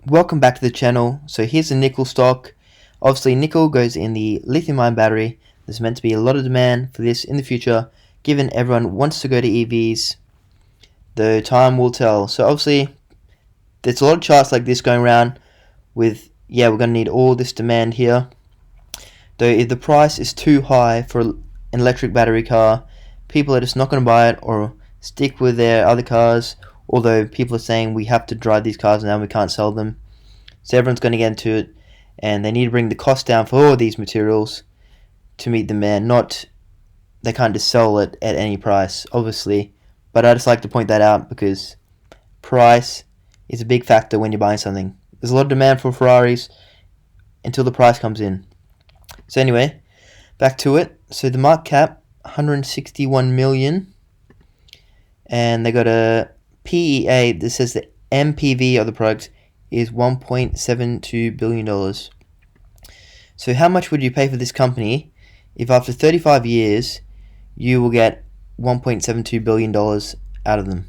Welcome back to the channel. So here's the nickel stock. Obviously nickel goes in the lithium ion battery. There's meant to be a lot of demand for this in the future, given everyone wants to go to EVs, though time will tell. So obviously there's a lot of charts like this going around with, yeah, we're going to need all this demand here. Though if the price is too high for an electric battery car, people are just not going to buy it or stick with their other cars, although people are saying we have to drive these cars now, we can't sell them. So everyone's going to get into it, and they need to bring the cost down for all of these materials to meet demand. Not, they can't just sell it at any price, obviously. But I just like to point that out because price is a big factor when you're buying something. There's a lot of demand for Ferraris until the price comes in. So anyway, back to it. So the market cap, 161 million, and they got a PEA that says the NPV of the product is $1.72 billion. So how much would you pay for this company if after 35 years you will get $1.72 billion out of them?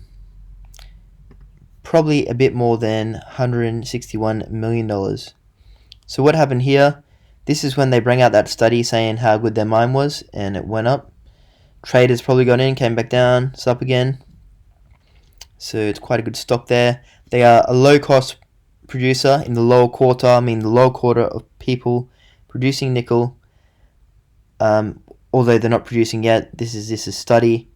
Probably a bit more than $161 million. So what happened here? This is when they bring out that study saying how good their mine was, and it went up. Traders probably got in, came back down, it's up again. So it's quite a good stock there. They are a low-cost producer in the lower quarter. I mean the lower quarter of people producing nickel. Although they're not producing yet, this is a study,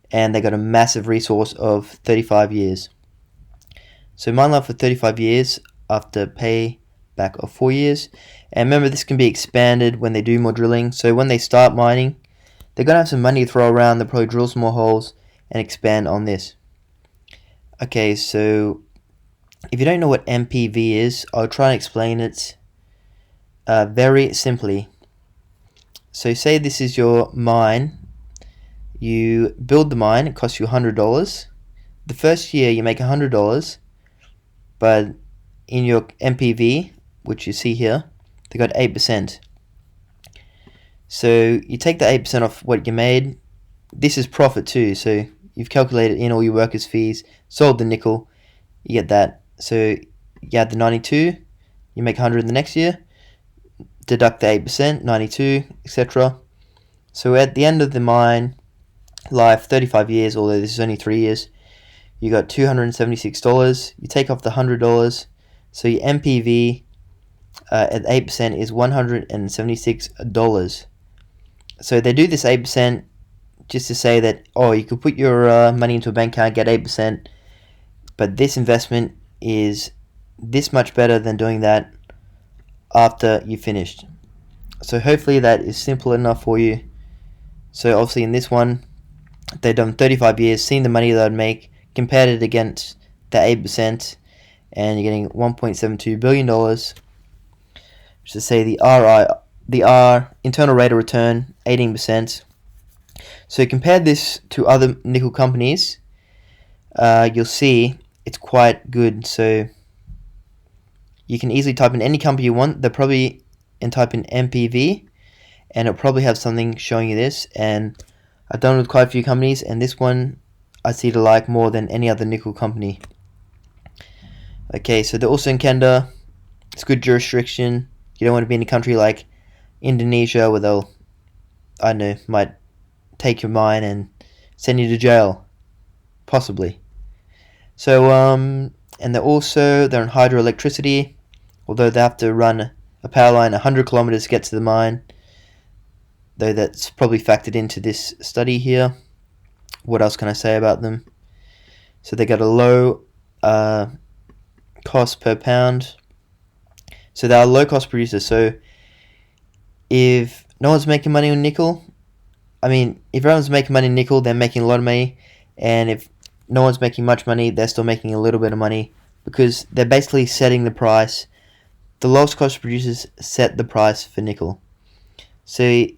and they got a massive resource of 35 years. So mine life for 35 years after payback of 4 years. And remember, this can be expanded when they do more drilling. So when they start mining, they're gonna have some money to throw around. They'll probably drill some more holes and expand on this. Okay, so if you don't know what NPV is, I'll try and explain it very simply. So say this is your mine. You build the mine, it costs you $100. The first year you make $100, but in your NPV, which you see here, they got 8%. So you take the 8% off what you made. This is profit too, so you've calculated in all your workers' fees, sold the nickel, you get that. So you add the 92, you make 100 the next year, deduct the 8%, 92, etc. So at the end of the mine life, 35 years, although this is only 3 years, you got $276. You take off the $100, so your NPV at 8% is $176. So they do this 8% just to say that, oh, you could put your money into a bank account, get 8%, but this investment is this much better than doing that after you finished. So hopefully that is simple enough for you. So obviously in this one, they've done 35 years, seen the money they'd make, compared it against the 8%, and you're getting $1.72 billion. Which is to say the R internal rate of return 18%. So compare this to other nickel companies, you'll see it's quite good. So you can easily type in any company you want. They'll probably type in NPV, and it'll probably have something showing you this. And I've done it with quite a few companies, and this one I see to like more than any other nickel company. Okay, so they're also in Canada. It's good jurisdiction. You don't want to be in a country like Indonesia where they'll, I don't know, might take your mine and send you to jail, possibly. So and they're in hydroelectricity, although they have to run a power line 100 kilometers to get to the mine, though that's probably factored into this study here. What else can I say about them? So they got a low cost per pound. So they're a low cost producer. So if no one's making money on nickel, I mean, if everyone's making money on nickel, they're making a lot of money. And if no one's making much money, they're still making a little bit of money, because they're basically setting the price. The lowest cost producers set the price for nickel. So if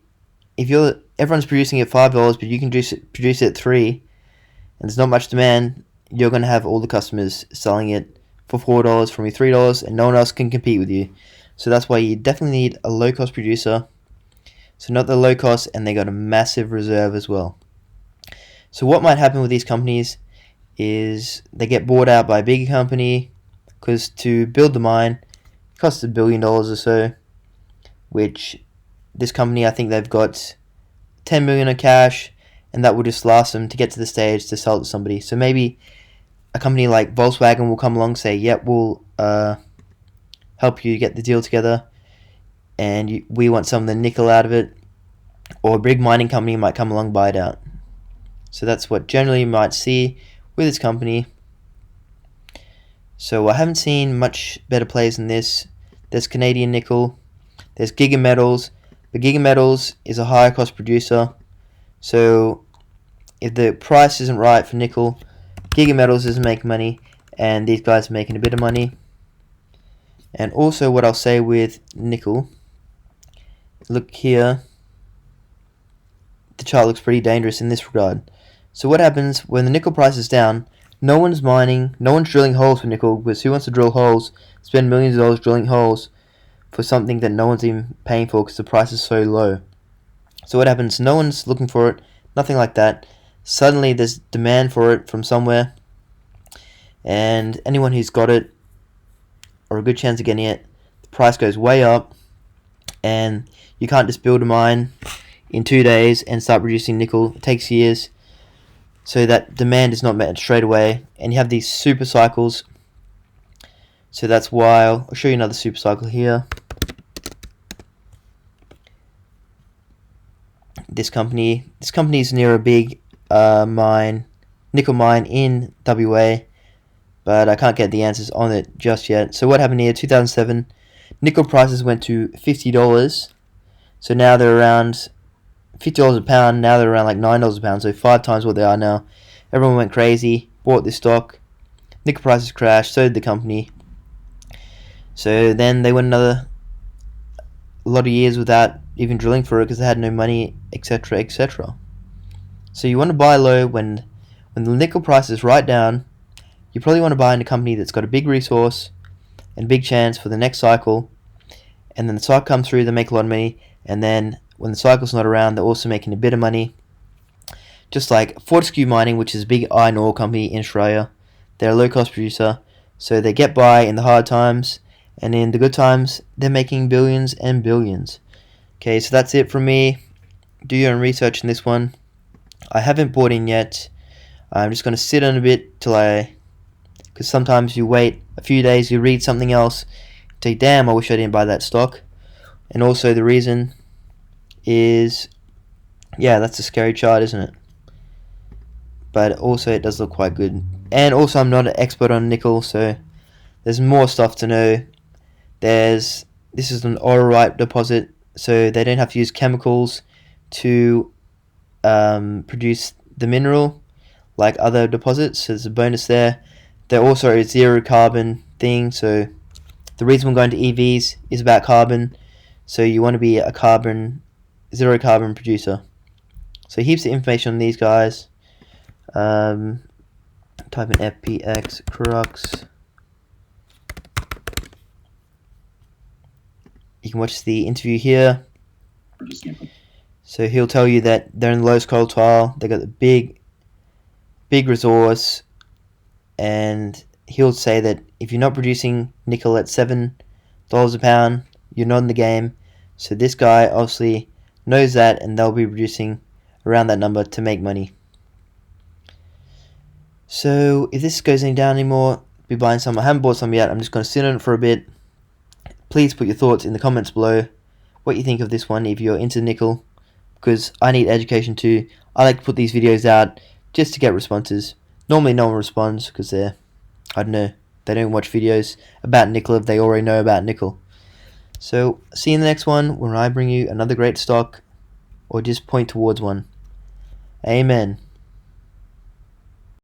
everyone's producing at $5, but you can produce it at $3, and there's not much demand, you're going to have all the customers selling it for $4 from your $3, and no one else can compete with you. So that's why you definitely need a low cost producer. So not the low cost, and they got a massive reserve as well. So what might happen with these companies is they get bought out by a bigger company, because to build the mine it costs $1 billion or so, which this company, I think they've got 10 million of cash, and that will just last them to get to the stage to sell it to somebody. So maybe a company like Volkswagen will come along and say, yep, we'll help you get the deal together, and we want some of the nickel out of it. Or a big mining company might come along and buy it out. So that's what generally you might see with this company. So I haven't seen much better plays than this. There's Canadian Nickel, there's Giga Metals, but Giga Metals is a higher cost producer. So if the price isn't right for nickel, Giga Metals doesn't make money, and these guys are making a bit of money. And also what I'll say with nickel, look here, the chart looks pretty dangerous in this regard. So what happens when the nickel price is down? No one's mining, no one's drilling holes for nickel, because who wants to drill holes, spend millions of dollars drilling holes for something that no one's even paying for because the price is so low? So what happens? No one's looking for it, nothing like that. Suddenly there's demand for it from somewhere, and anyone who's got it, or a good chance of getting it, the price goes way up, and you can't just build a mine in 2 days and start producing nickel. It takes years. So that demand is not met straight away, and you have these super cycles. So that's why I'll show you another super cycle here. This company is near a big nickel mine in WA, but I can't get the answers on it just yet. So what happened here? 2007, nickel prices went to $50. So now they're around $50 a pound. Now they're around like $9 a pound, so 5 times what they are now. Everyone went crazy, bought this stock. Nickel prices crashed, so did the company. So then they went a lot of years without even drilling for it because they had no money, etc., etc. So you want to buy low when the nickel price is right down. You probably want to buy in a company that's got a big resource and big chance for the next cycle. And then the cycle comes through, they make a lot of money, and then when the cycle's not around, they're also making a bit of money. Just like Fortescue Mining, which is a big iron ore company in Australia. They're a low-cost producer, so they get by in the hard times, and in the good times, they're making billions and billions. Okay, so that's it from me. Do your own research in this one. I haven't bought in yet. I'm just going to sit on a bit because sometimes you wait a few days, you read something else, you think, damn, I wish I didn't buy that stock. And also the reason is, yeah, that's a scary chart, isn't it? But also it does look quite good. And also I'm not an expert on nickel, so there's more stuff to know. This is an ororite deposit, so they don't have to use chemicals to produce the mineral like other deposits, so there's a bonus there. They're also a zero carbon thing, so the reason we're going to EVs is about carbon, so you want to be a zero carbon producer. So heaps of information on these guys. Type in FPX Crux. You can watch the interview here. So he'll tell you that they're in the lowest quartile. They got the big resource, and he'll say that if you're not producing nickel at $7 a pound, you're not in the game. So this guy obviously knows that, and they'll be producing around that number to make money. So if this goes any down anymore, I'll be buying some. I haven't bought some yet. I'm just going to sit on it for a bit. Please put your thoughts in the comments below. What you think of this one if you're into nickel, because I need education too. I like to put these videos out just to get responses. Normally no one responds because I don't know, they don't watch videos about nickel if they already know about nickel. So see you in the next one when I bring you another great stock, or just point towards one. Amen.